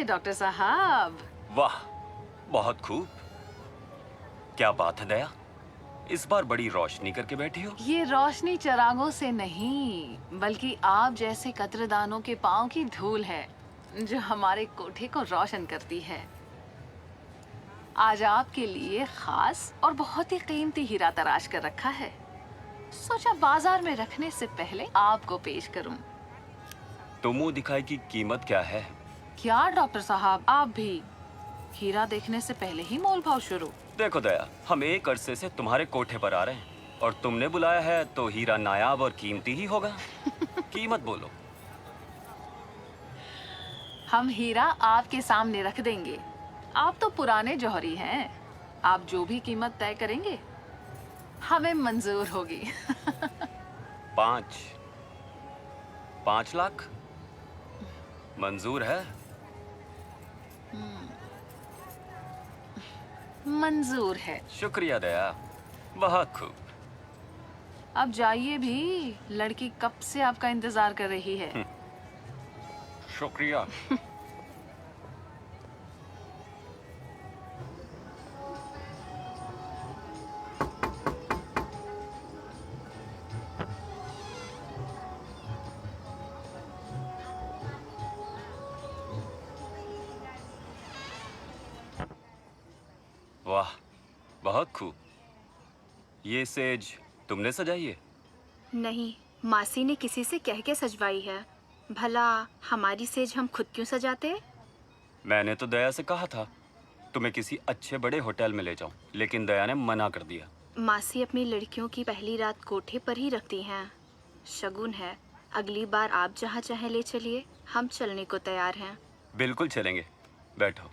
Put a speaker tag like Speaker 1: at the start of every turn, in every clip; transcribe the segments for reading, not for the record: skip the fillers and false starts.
Speaker 1: Doctor साहब।
Speaker 2: वाह, बहुत खूब। क्या बात है दया, इस बार बड़ी रोशनी करके बैठी हो।
Speaker 1: ये रोशनी चिरागों से नहीं, बल्कि आप जैसे कतरदानों के पाँव की धूल है जो हमारे कोठे को रोशन करती है। आज आपके लिए खास और बहुत ही कीमती हीरा तराश कर रखा है। सोचा बाजार में रखने से पहले आपको पेश करूं।
Speaker 2: तो मुंह दिखाई की कीमत क्या है?
Speaker 1: क्या डॉक्टर साहब, आप भी हीरा देखने से पहले ही मोल भाव शुरू?
Speaker 2: देखो दया, हम एक अरसे से तुम्हारे कोठे पर आ रहे हैं और तुमने बुलाया है तो हीरा नायाब और कीमती ही होगा। कीमत बोलो।
Speaker 1: हम हीरा आपके सामने रख देंगे। आप तो पुराने जौहरी हैं। आप जो भी कीमत तय करेंगे हमें मंजूर होगी।
Speaker 2: 5 लाख मंजूर है?
Speaker 1: मंजूर है।
Speaker 2: शुक्रिया दया, बहुत खूब।
Speaker 1: अब जाइए भी, लड़की कब से आपका इंतजार कर रही है।
Speaker 2: शुक्रिया। वाह, बहुत खूब। ये सेज तुमने सजाई है?
Speaker 3: नहीं, मासी ने किसी से कह के सजवाई है। भला हमारी सेज हम खुद क्यों सजाते?
Speaker 2: मैंने तो दया से कहा था तुम्हें किसी अच्छे बड़े होटल में ले जाऊं, लेकिन दया ने मना कर दिया।
Speaker 3: मासी अपनी लड़कियों की पहली रात कोठे पर ही रखती हैं। शगुन है, अगली बार आप जहाँ चाहे ले चलिए, हम चलने को तैयार हैं।
Speaker 2: बिल्कुल चलेंगे, बैठो।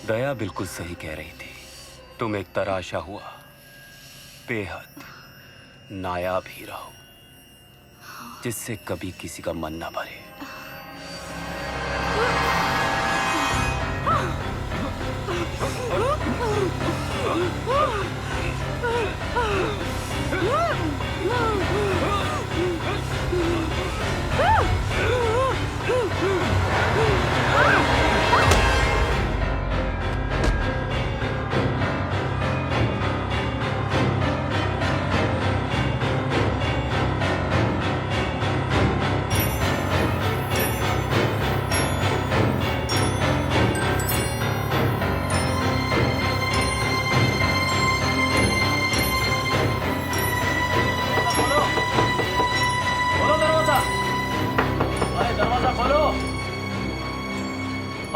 Speaker 2: दया बिल्कुल सही कह रही थी। तुम एक तराशा हुआ बेहद नायाब हीरा हो, जिससे कभी किसी का मन ना भरे।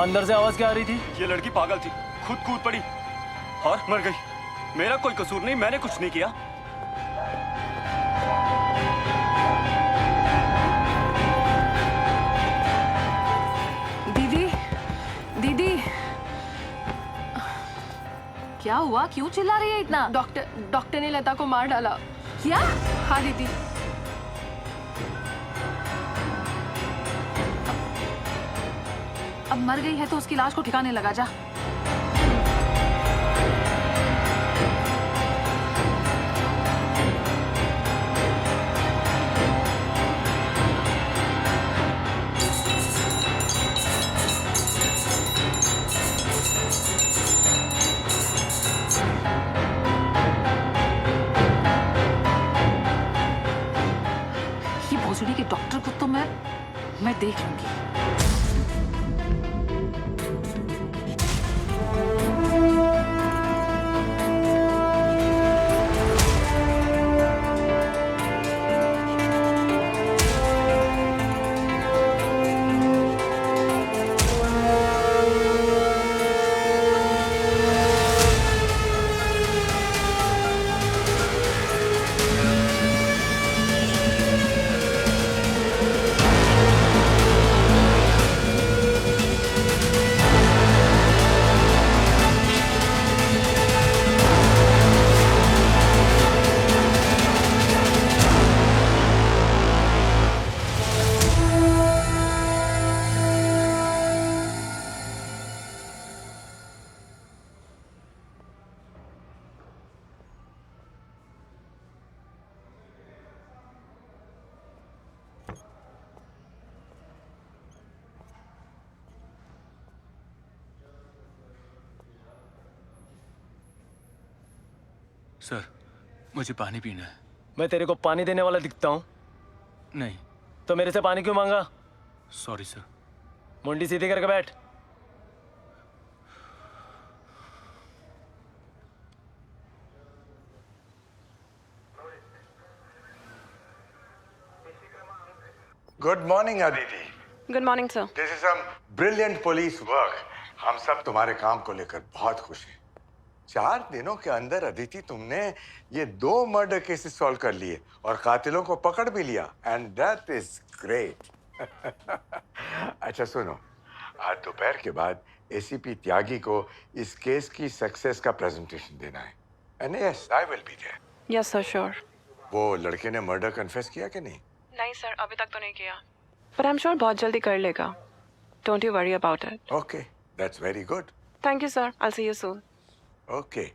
Speaker 4: अंदर से आवाज क्या आ रही थी?
Speaker 2: ये लड़की पागल थी, खुद कूद पड़ी और मर गई। मेरा कोई कसूर नहीं, मैंने कुछ नहीं किया।
Speaker 1: दीदी, दीदी, क्या हुआ? क्यों चिल्ला रही है इतना?
Speaker 5: डॉक्टर ने लता को मार डाला।
Speaker 1: क्या?
Speaker 5: हाँ दीदी।
Speaker 1: अब मर गई है तो उसकी लाश को ठिकाने लगा जा। ये भोसड़ी के डॉक्टर को तो मैं देख लूंगी।
Speaker 4: सर, मुझे पानी पीना है।
Speaker 6: मैं तेरे को पानी देने वाला दिखता हूँ?
Speaker 4: नहीं।
Speaker 6: तो मेरे से पानी क्यों मांगा?
Speaker 4: Sorry sir.
Speaker 6: मुंडी सीधी करके बैठ।
Speaker 7: Good morning Aditi.
Speaker 5: Good morning sir.
Speaker 7: This is some brilliant police work. हम सब तुम्हारे काम को लेकर बहुत खुश हैं। 4 दिनों के अंदर अदिति तुमने ये 2 मर्डर केसेस सॉल्व कर लिए और कातिलों को पकड़ भी लिया, एंड दैट इज ग्रेट। अच्छा सुनो, आज दोपहर के बाद एसीपी त्यागी को इस केस की सक्सेस का प्रेजेंटेशन देना है, and yes I will be there.
Speaker 5: Yes sir, sure.
Speaker 7: वो लड़के ने मर्डर कन्फेस किया कि नहीं?
Speaker 5: नहीं सर, अभी तक तो नहीं किया, पर आई एम श्योर बहुत जल्दी कर लेगा। Don't you worry about it.
Speaker 7: Okay, that's very good.
Speaker 5: Thank you sir, I will see you soon.
Speaker 7: Okay.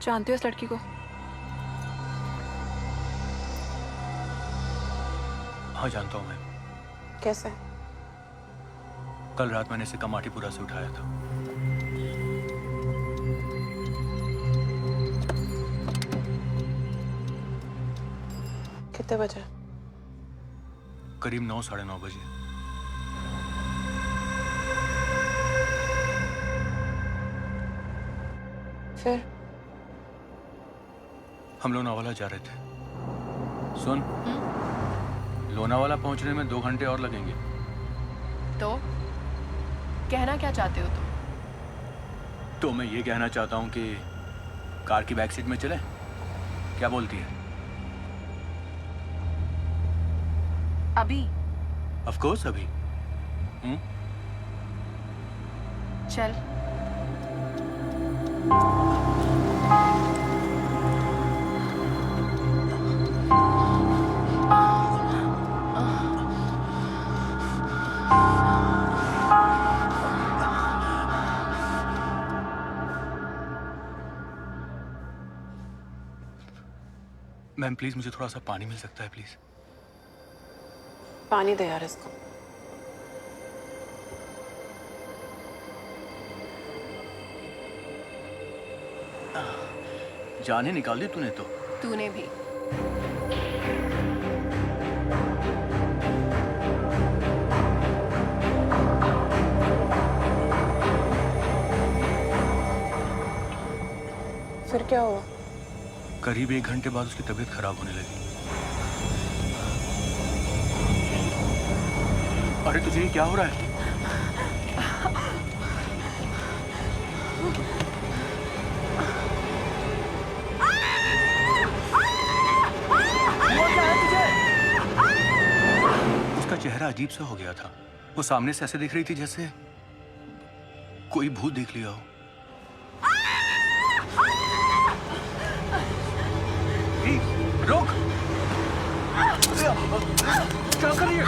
Speaker 5: जानती हो इस लड़की को?
Speaker 4: हाँ, जानता हूँ मैं।
Speaker 5: कैसे?
Speaker 4: कल रात मैंने इसे कमाटीपुरा से उठाया था।
Speaker 5: कितने बजे?
Speaker 4: करीब 9 साढ़े 9 बजे।
Speaker 5: फिर?
Speaker 4: हम लोनावाला जा रहे थे। सुन, लोनावाला पहुंचने में 2 घंटे और लगेंगे।
Speaker 5: तो कहना क्या चाहते हो तुम?
Speaker 4: तो मैं ये कहना चाहता हूँ कि कार की बैक सीट में चले, क्या बोलती है?
Speaker 5: अभी?
Speaker 4: ऑफ कोर्स अभी।
Speaker 5: चल।
Speaker 4: मैम प्लीज, मुझे थोड़ा सा पानी मिल सकता है प्लीज?
Speaker 5: पानी दे यार इसको।
Speaker 4: जान ही निकाल दी तूने तो।
Speaker 5: तूने भी। फिर क्या हुआ?
Speaker 4: करीब 1 घंटे बाद उसकी तबीयत खराब होने लगी। अरे तुझे ये क्या हो रहा है? उसका चेहरा अजीब सा हो गया था। वो सामने से ऐसे दिख रही थी जैसे कोई भूत देख लिया हो। रोक! क्या कर रही है?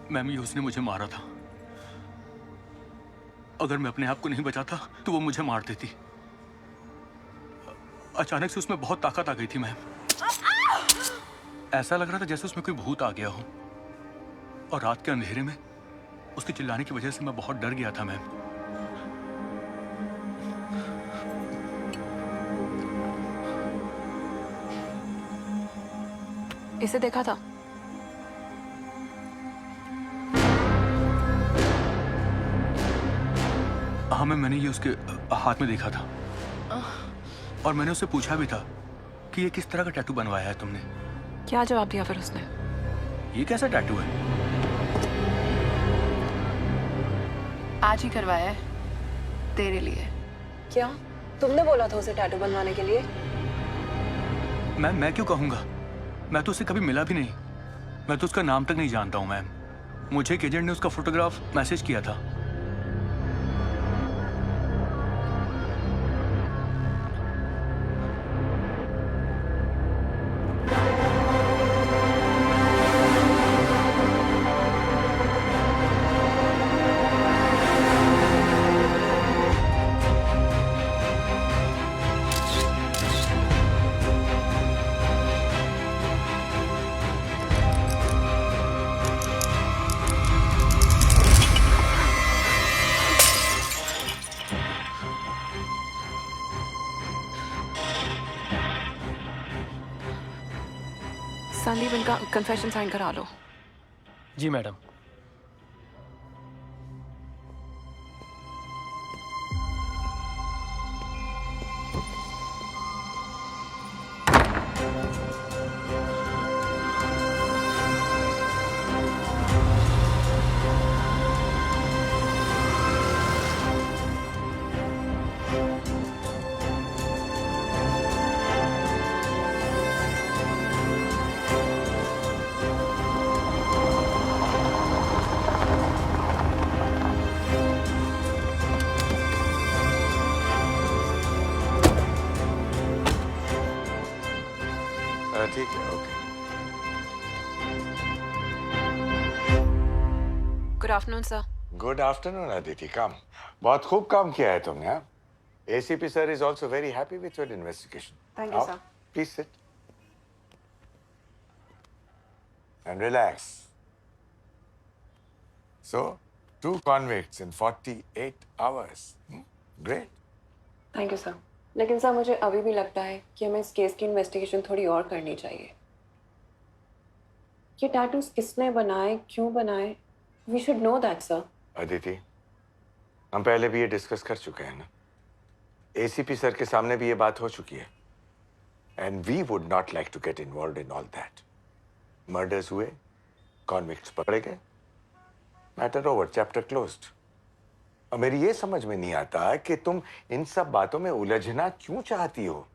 Speaker 4: मैम, ये उसने मुझे मारा था। अगर मैं अपने आप को नहीं बचाता तो वो मुझे मार देती। अचानक से उसमें बहुत ताकत आ गई थी मैम। ऐसा लग रहा था जैसे उसमें कोई भूत आ गया हो। और रात के अंधेरे में उसके चिल्लाने की वजह से मैं बहुत डर गया था मैम।
Speaker 5: इसे देखा था?
Speaker 4: हाँ मैम, मैंने ये उसके हाथ में देखा था और मैंने उससे पूछा भी था कि ये किस तरह का टैटू बनवाया है तुमने।
Speaker 5: क्या जवाब दिया फिर उसने?
Speaker 4: ये कैसा टैटू है?
Speaker 1: आज ही करवाया है तेरे लिए।
Speaker 5: क्या तुमने बोला था उसे टैटू बनवाने के लिए?
Speaker 4: मैम मैं क्यों कहूँगा, मैं तो उससे कभी मिला भी नहीं। मैं तो उसका नाम तक नहीं जानता हूँ मैम। मुझे एक एजेंट ने उसका फोटोग्राफ मैसेज किया था।
Speaker 5: संदीप, इनका कन्फेशन साइन करा लो।
Speaker 6: जी मैडम।
Speaker 7: ठीक है, okay.
Speaker 5: Good afternoon sir.
Speaker 7: Good afternoon Aditi, come. बहुत खूब काम किया है तुमने। हाँ, ACP sir is also very happy with your investigation.
Speaker 5: Thank you, sir.
Speaker 7: Please sit and relax. So 2 convicts in 48 hours. Great.
Speaker 5: Thank you sir. लेकिन sir मुझे अभी भी लगता है कि हमें इस केस की इन्वेस्टिगेशन थोड़ी और करनी चाहिए। ये टैटूज किसने बनाए, क्यों बनाए, we should know that sir.
Speaker 7: Aditi, हम पहले भी ये डिस्कस कर चुके हैं ना। एसीपी सर के सामने भी ये बात हो चुकी है। And we would not like to get involve in all that. Murders हुए, कॉन्विक्ट्स पकड़े गए, मैटर ओवर, चैप्टर क्लोज्ड। और मेरी ये समझ में नहीं आता कि तुम इन सब बातों में उलझना क्यों चाहती हो।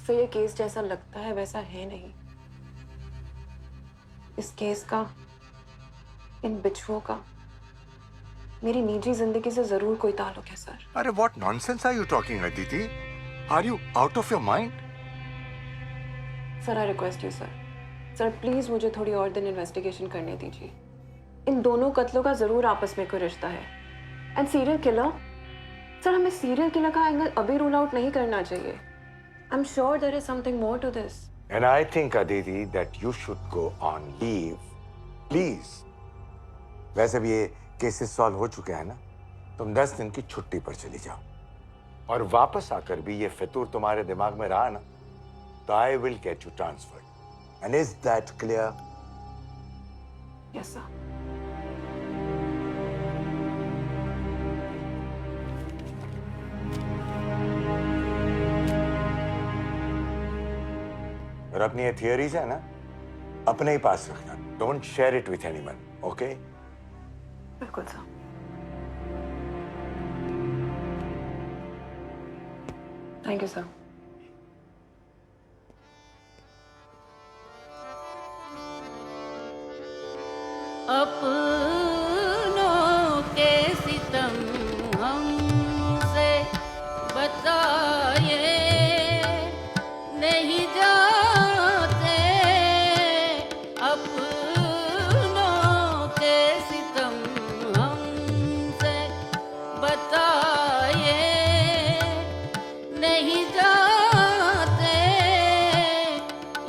Speaker 5: सर ये केस जैसा लगता है वैसा है नहीं। इस केस का, इन बिच्छुओं का मेरी निजी जिंदगी से जरूर कोई ताल्लुक है सर।
Speaker 7: अरे what nonsense are you talking Aditi? Are you out of your mind?
Speaker 5: Sir I request you sir, sir please मुझे थोड़ी और दिन इन्वेस्टिगेशन करने दीजिए। इन दोनों कत्लों का जरूर आपस में कोई रिश्ता है। एंड सीरियल किलर, सर हमें सीरियल किलर का एंगल अभी रूल आउट नहीं करना चाहिए। I am sure there is something more to this.
Speaker 7: And I think Aditi that you should go on leave, please. वैसे भी ये केसेस सॉल्व हो चुके हैं ना, तुम 10 दिन की छुट्टी पर चली जाओ। और वापस आकर भी ये फितूर तुम्हारे दिमाग में रहा ना, तो I will get you transferred. And is that clear?
Speaker 5: Yes sir.
Speaker 7: और अपनी ये थियरीज है ना, अपने ही पास रखना। Don't share it with anyone, okay?
Speaker 5: बिल्कुल सर। Thank you sir.
Speaker 8: अपनों के सितम हमसे बताए नहीं जाते, अपनों के सितम हमसे बताए नहीं जाते,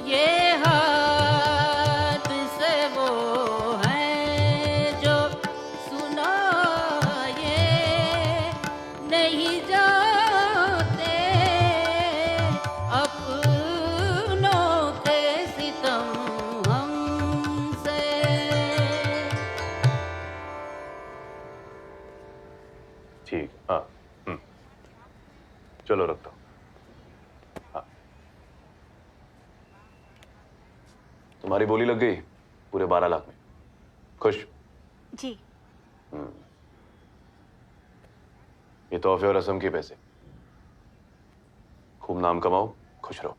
Speaker 8: ये हाथ से वो हैं जो सुनाए नहीं जाते, अपनों
Speaker 9: चलो रखता हूँ। हाँ। तुम्हारी बोली लग गई पूरे 12 लाख में। खुश?
Speaker 3: जी।
Speaker 9: ये तोहफे और रस्म के पैसे। खूब नाम कमाओ, खुश रहो।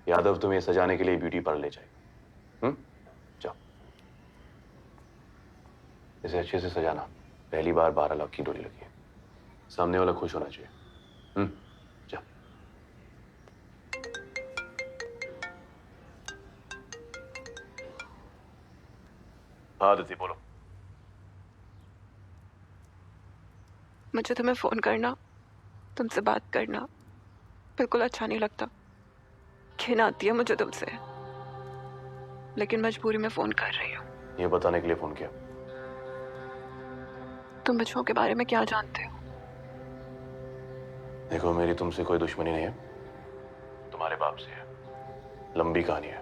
Speaker 9: यादव तुम्हें सजाने के लिए ब्यूटी पार्लर ले जाए। जाओ, इसे अच्छे से सजाना। पहली बार 12 लाख की डोली लगी है, सामने वाला खुश होना चाहिए। जाओ। हाँ अदिति बोलो।
Speaker 5: मुझे तुम्हें फ़ोन करना, तुमसे बात करना बिल्कुल अच्छा नहीं लगता। घिन आती है मुझे तुमसे, लेकिन मजबूरी में फ़ोन कर रही हूँ।
Speaker 9: ये बताने के लिए फोन किया।
Speaker 5: तुम बच्चों के बारे में क्या जानते हो?
Speaker 9: देखो, मेरी तुमसे कोई दुश्मनी नहीं है, तुम्हारे बाप से है। लंबी कहानी है,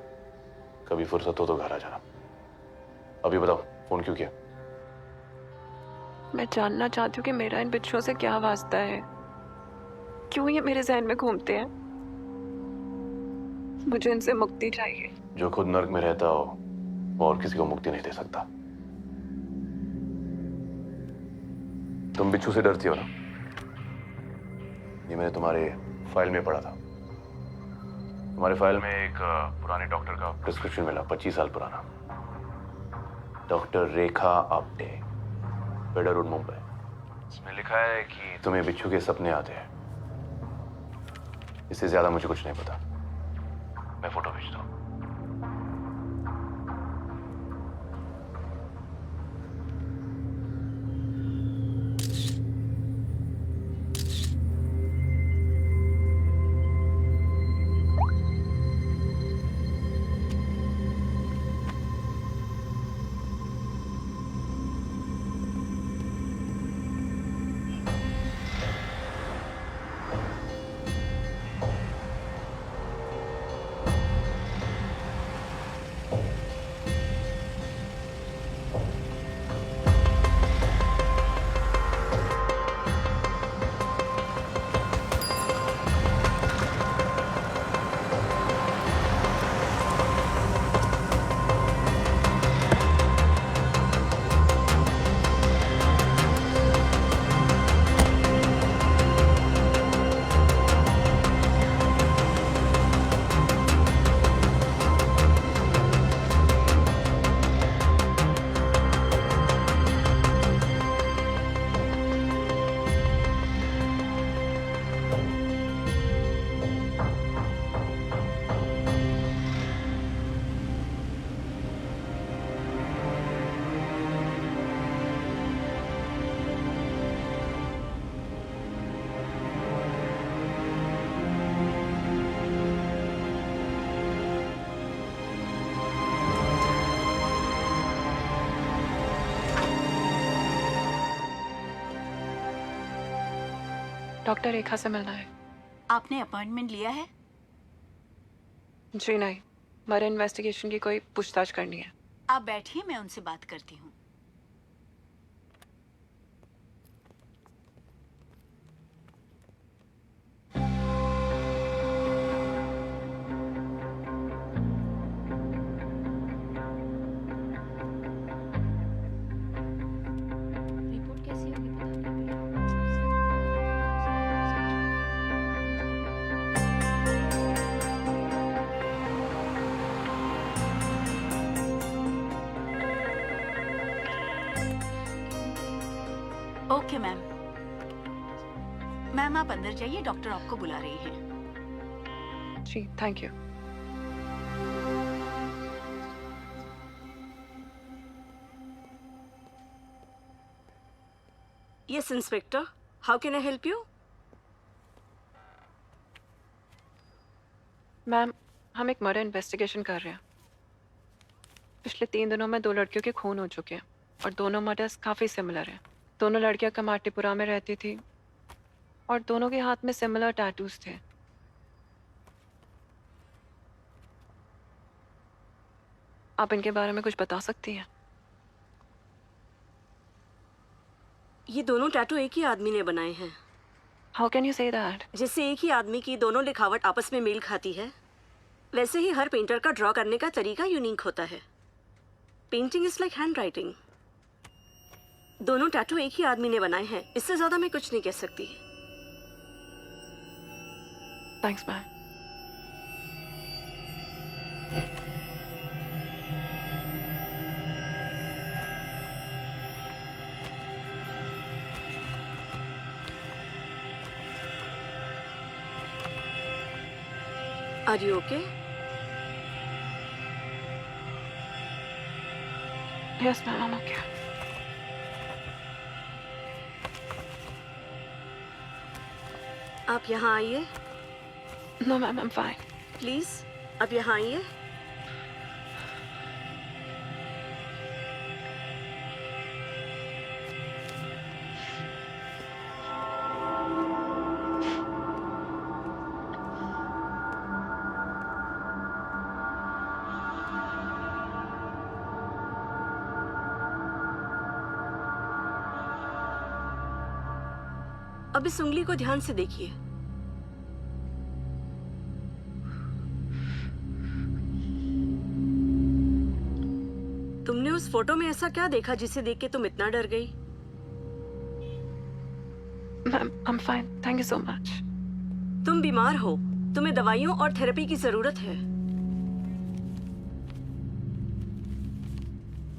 Speaker 9: कभी फुर्सत हो तो घर आ जाना। अभी बताओ, फोन क्यों किया?
Speaker 5: मैं जानना चाहती हूँ कि मेरा इन बिच्छुओं से क्या वास्ता है, क्यों ये मेरे जहन में घूमते हैं। मुझे इनसे मुक्ति चाहिए।
Speaker 9: जो खुद नर्क में रहता हो वो और किसी को मुक्ति नहीं दे सकता। तुम बिच्छू से डरती हो ना? ये मैंने तुम्हारे फाइल में पढ़ा था। तुम्हारे फाइल में एक पुराने डॉक्टर का प्रिस्क्रिप्शन मिला, 25 साल पुराना। डॉक्टर रेखा आप्टे, पेडर रोड, मुंबई। इसमें लिखा है कि तुम्हें बिच्छू के सपने आते हैं। इससे ज्यादा मुझे कुछ नहीं पता। मैं फोटो भेजता हूँ।
Speaker 5: डॉक्टर रेखा से मिलना है।
Speaker 3: आपने अपॉइंटमेंट लिया है?
Speaker 5: जी नहीं, हमारे इन्वेस्टिगेशन की कोई पूछताछ करनी है।
Speaker 3: आप बैठिए, मैं उनसे बात करती हूँ।
Speaker 1: रिपोर्ट कैसी होगी पता नहीं।
Speaker 3: Okay ma'am. मैम आप अंदर जाइए, डॉक्टर आपको बुला रही हैं।
Speaker 5: जी thank you.
Speaker 10: Yes, Inspector. How can I help you?
Speaker 5: Ma'am, हम एक मर्डर इन्वेस्टिगेशन कर रहे हैं। पिछले 3 दिनों में 2 लड़कियों के खून हो चुके हैं और दोनों मर्डर्स काफ़ी सिमिलर हैं। दोनों लड़कियां कमाटीपुरा में रहती थी और दोनों के हाथ में सिमिलर टैटूज थे। आप इनके बारे में कुछ बता सकती हैं?
Speaker 10: ये दोनों टैटू एक ही आदमी ने बनाए हैं।
Speaker 5: How can you say that?
Speaker 10: जैसे एक ही आदमी की दोनों लिखावट आपस में मेल खाती है, वैसे ही हर पेंटर का ड्रॉ करने का तरीका यूनिक होता है। Painting is like hand writing. दोनों टैटू एक ही आदमी ने बनाए हैं, इससे ज्यादा मैं कुछ नहीं कह सकती।
Speaker 5: Thanks, man.
Speaker 10: Are you okay?
Speaker 5: Yes, ma'am, I'm okay.
Speaker 10: आप यहाँ आइए
Speaker 5: No, ma'am, I'm fine.
Speaker 10: Please. आप यहाँ आइए। अब इस उंगली को ध्यान से देखिए। तुमने उस फोटो में ऐसा क्या देखा जिसे देख के तुम इतना डर गई?
Speaker 5: Ma'am, I'm fine. Thank you so much.
Speaker 10: तुम बीमार हो, तुम्हें दवाइयों और थेरेपी की जरूरत है।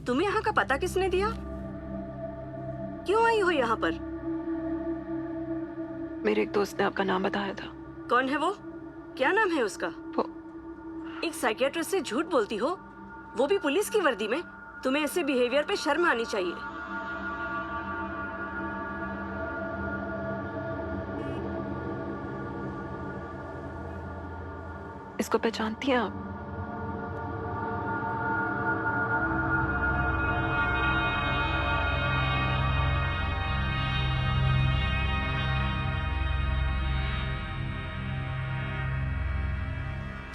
Speaker 10: तुम्हें यहाँ का पता किसने दिया? क्यों आई हो यहाँ पर?
Speaker 5: मेरे एक दोस्त ने आपका नाम बताया था।
Speaker 10: कौन है वो? क्या नाम है उसका?
Speaker 5: वो
Speaker 10: एक साइकियाट्रिस्ट से झूठ बोलती हो, वो भी पुलिस की वर्दी में? तुम्हें ऐसे बिहेवियर पे शर्म आनी चाहिए।
Speaker 5: इसको पहचानती हैं आप?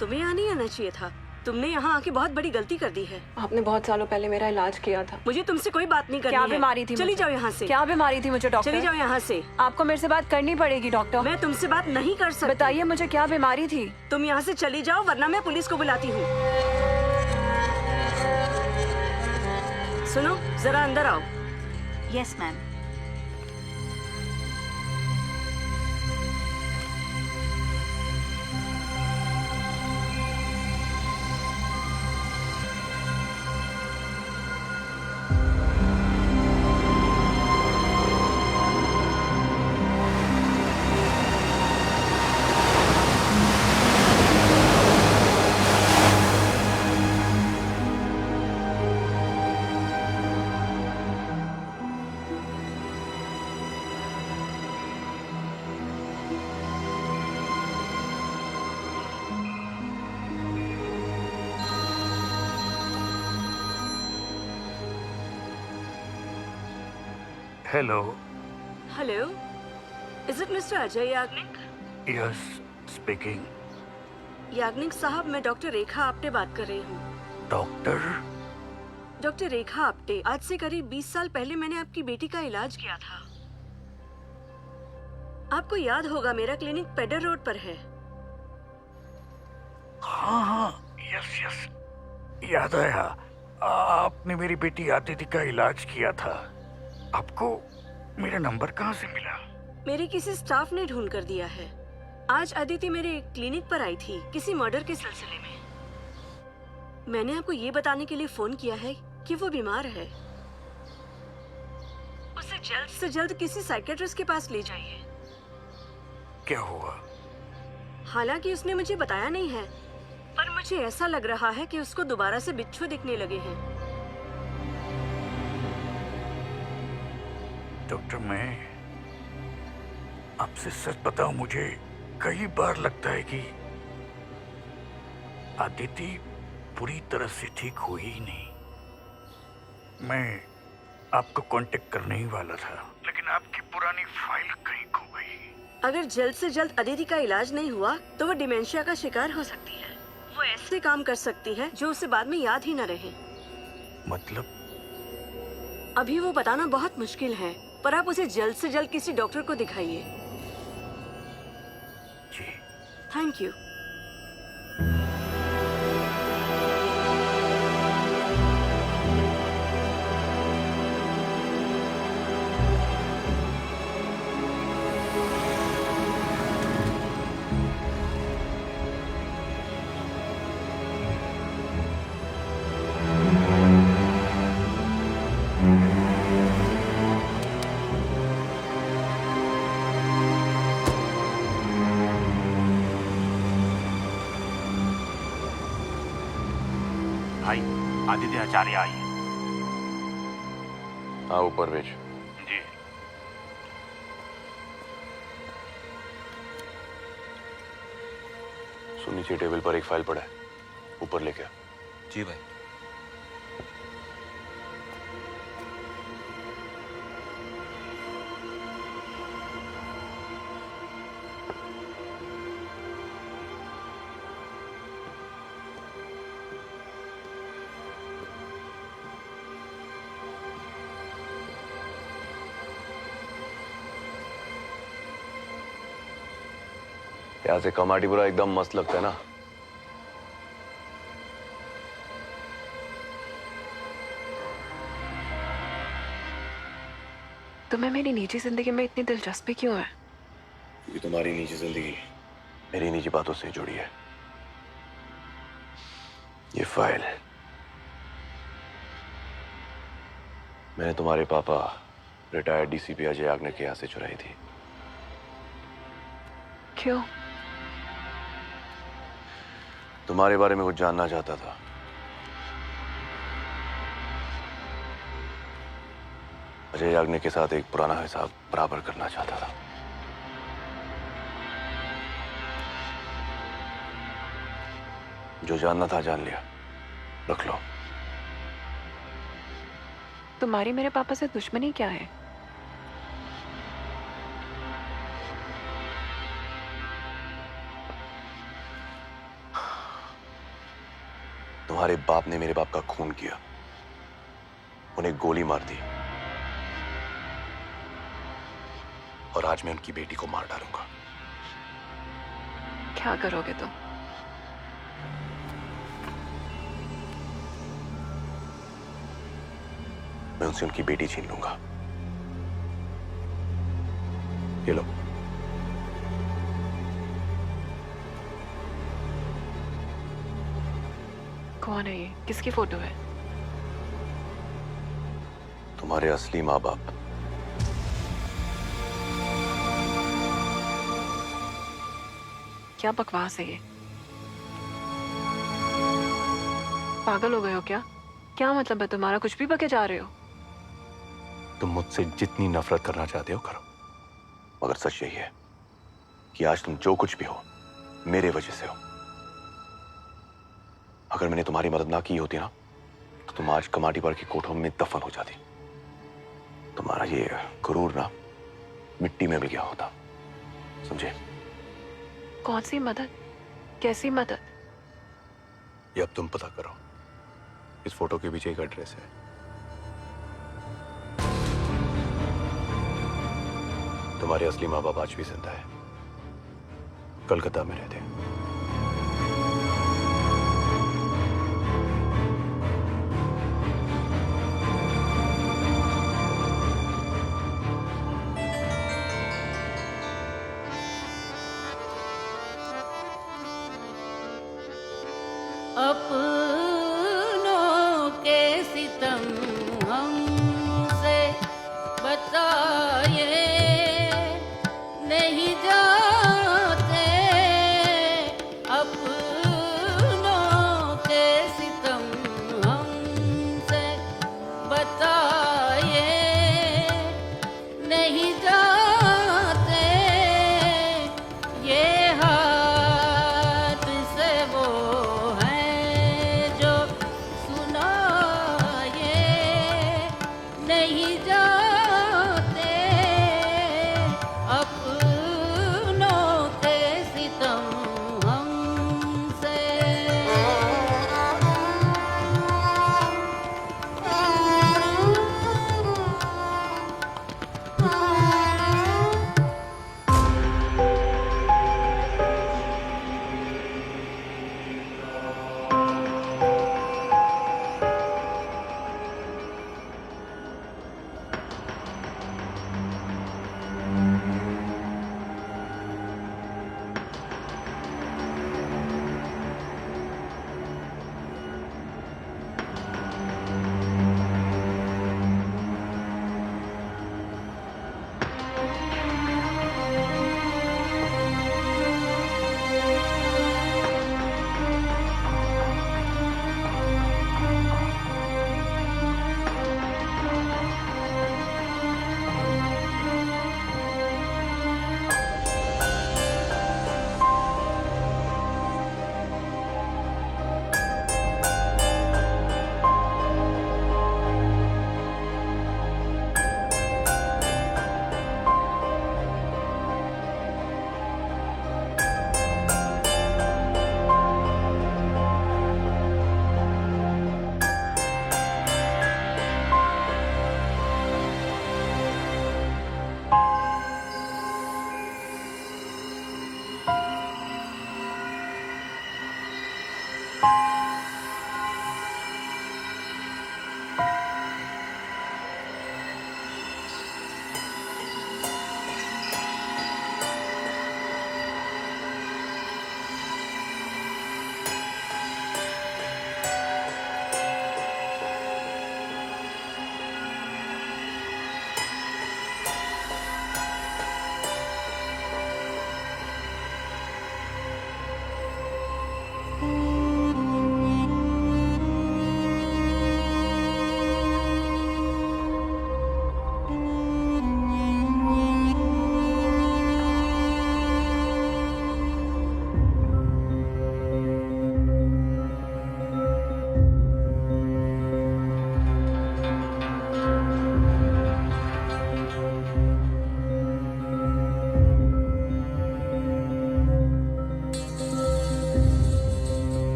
Speaker 10: तुम्हें यहाँ नहीं आना चाहिए था। तुमने यहाँ आके बहुत बड़ी गलती कर दी है।
Speaker 5: आपने बहुत सालों पहले मेरा इलाज किया था।
Speaker 10: मुझे तुमसे कोई बात नहीं करनी
Speaker 5: क्या
Speaker 10: है।
Speaker 5: बीमारी थी?
Speaker 10: चली जाओ यहाँ से।
Speaker 5: क्या बीमारी थी मुझे डॉक्टर?
Speaker 10: चली जाओ यहाँ से।
Speaker 5: आपको मेरे से बात करनी पड़ेगी डॉक्टर।
Speaker 10: मैं तुमसे बात नहीं कर सकती।
Speaker 5: बताइए मुझे क्या बीमारी थी?
Speaker 10: तुम यहाँ से चली जाओ वरना मैं पुलिस को बुलाती हूँ। सुनो, जरा अंदर आओ।
Speaker 3: Yes ma'am.
Speaker 11: Hello.
Speaker 10: Hello, is it mister Ajay Yagnik?
Speaker 11: Yes, speaking.
Speaker 10: Yagnik साहब, मैं डॉक्टर रेखा आप्टे बात कर रही हूँ।
Speaker 11: Doctor?
Speaker 10: डॉक्टर रेखा आप्टे, आज से करीब 20 साल पहले मैंने आपकी बेटी का इलाज किया था। आपको याद होगा, मेरा क्लिनिक पेडर रोड पर है।
Speaker 11: हाँ, yes. याद आया। आपने मेरी बेटी आदिति का इलाज किया था। आपको मेरा नंबर कहाँ से मिला?
Speaker 10: मेरे किसी स्टाफ ने ढूंढ कर दिया है। आज अदिति मेरे क्लिनिक पर आई थी किसी मर्डर के सिलसिले में। मैंने आपको ये बताने के लिए फोन किया है कि वो बीमार है। उसे जल्द से जल्द किसी साइकियाट्रिस्ट के पास ले जाइए।
Speaker 11: क्या हुआ?
Speaker 10: हालांकि उसने मुझे बताया नहीं है, पर मुझे ऐसा लग रहा है कि उसको दोबारा से बिच्छू दिखने लगे हैं।
Speaker 11: डॉक्टर, मैं आपसे सच बताऊं, मुझे कई बार लगता है कि आदिति पूरी तरह से ठीक हुई ही नहीं। मैं आपको कांटेक्ट करने ही वाला था, लेकिन आपकी पुरानी फाइल कहीं खो गई।
Speaker 10: अगर जल्द से जल्द अदिति का इलाज नहीं हुआ तो वो डिमेंशिया का शिकार हो सकती है। वो ऐसे काम कर सकती है जो उसे बाद में याद ही न रहे।
Speaker 11: मतलब?
Speaker 10: अभी वो बताना बहुत मुश्किल है, पर आप उसे जल्द से जल्द किसी डॉक्टर को दिखाइए।
Speaker 11: लीजिए।
Speaker 10: Thank you.
Speaker 11: भाई आदित्य आचार्य आई।
Speaker 9: हाँ ऊपर भेज।
Speaker 11: जी।
Speaker 9: सुन नीचे टेबल पर एक फाइल पड़ा है, ऊपर लेके आ।
Speaker 2: जी भाई।
Speaker 9: यहाँ से कमाटीपुरा एकदम मस्त लगता है ना।
Speaker 5: तुम्हें मेरी निजी जिंदगी में इतनी दिलचस्पी क्यों है?
Speaker 9: क्योंकि तुम्हारी निजी जिंदगी मेरी निजी बातों से जुड़ी है। ये फाइल मैंने तुम्हारे पापा रिटायर्ड डीसीपी अजय याग्निक के यहाँ से चुराई थी।
Speaker 5: क्यों?
Speaker 9: तुम्हारे बारे में कुछ जानना चाहता था। अजय याग्निक के साथ एक पुराना हिसाब बराबर करना चाहता था। जो जानना था जान लिया, रख लो।
Speaker 5: तुम्हारी मेरे पापा से दुश्मनी क्या है?
Speaker 9: तुम्हारे बाप ने मेरे बाप का खून किया, उन्हें गोली मार दी, और आज मैं उनकी बेटी को मार डालूंगा।
Speaker 5: क्या करोगे तुम?
Speaker 9: मैं उनसे उनकी बेटी छीन लूंगा। ये लो।
Speaker 5: कौन है ये? किसकी फोटो है?
Speaker 9: तुम्हारे असली माँ बाप।
Speaker 5: क्या बकवास है ये? पागल हो गए हो क्या? क्या मतलब है तुम्हारा? कुछ भी बके जा रहे हो।
Speaker 9: तुम मुझसे जितनी नफरत करना चाहते हो करो, मगर सच यही है कि आज तुम जो कुछ भी हो मेरे वजह से हो। अगर मैंने तुम्हारी मदद ना की होती ना, तो तुम आज कमाटीपुरा की कोठों में दफन हो जाती। तुम्हारा ये गुरूर ना मिट्टी में मिल गया होता, समझे?
Speaker 5: कौन सी मदद? कैसी मदद?
Speaker 9: ये अब तुम पता करो। इस फोटो के पीछे एक एड्रेस है। तुम्हारे असली माँ बाप आज भी जिंदा है, कलकत्ता में रहते हैं।
Speaker 8: अपनों के सितम हमसे बताए नहीं जा